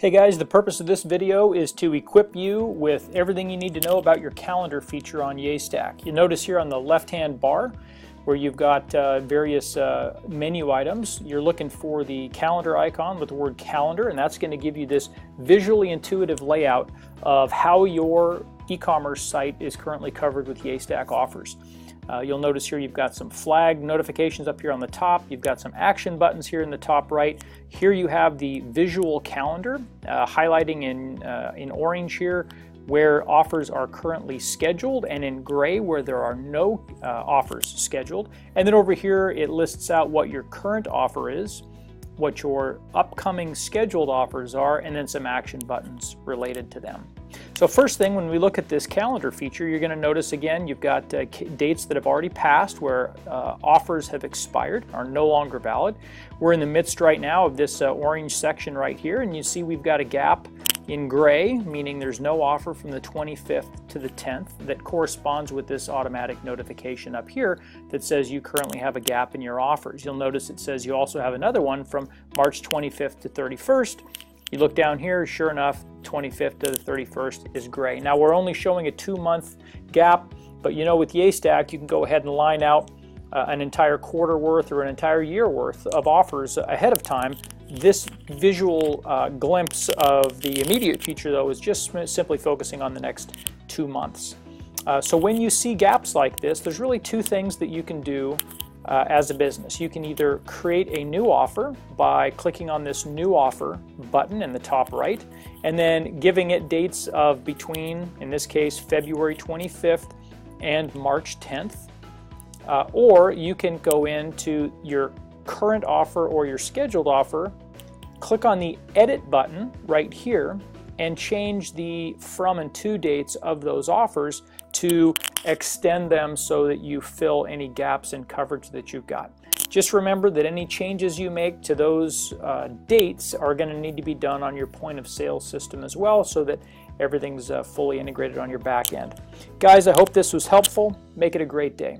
Hey guys, the purpose of this video is to equip you with everything you need to know about your calendar feature on Yaystack. You notice here on the left-hand bar where you've got various menu items, you're looking for the calendar icon with the word calendar, and that's going to give you this visually intuitive layout of how your e-commerce site is currently covered with Yaystack offers. You'll notice here you've got some flag notifications up here on the top. You've got some action buttons here in the top right. Here you have the visual calendar highlighting in orange here where offers are currently scheduled, and in gray where there are no offers scheduled. And then over here it lists out what your current offer is, what your upcoming scheduled offers are, and then some action buttons related to them. So first thing, when we look at this calendar feature, you're going to notice again you've got dates that have already passed where offers have expired, are no longer valid. We're in the midst right now of this orange section right here, and you see we've got a gap in gray, meaning there's no offer from the 25th to the 10th that corresponds with this automatic notification up here that says you currently have a gap in your offers. You'll notice it says you also have another one from March 25th to 31st. You look down here, sure enough, 25th to the 31st is gray. Now we're only showing a 2-month gap, but you know with Yaystack you can go ahead and line out an entire quarter worth or an entire year worth of offers ahead of time. This visual glimpse of the immediate feature though is just simply focusing on the next 2 months. So when you see gaps like this, there's really two things that you can do as a business. You can either create a new offer by clicking on this new offer button in the top right and then giving it dates of between, in this case, February 25th and March 10th. Or you can go into your current offer or your scheduled offer, click on the edit button right here and change the from and to dates of those offers to extend them so that you fill any gaps in coverage that you've got. Just remember that any changes you make to those dates are going to need to be done on your point of sale system as well so that everything's fully integrated on your back end. Guys, I hope this was helpful. Make it a great day.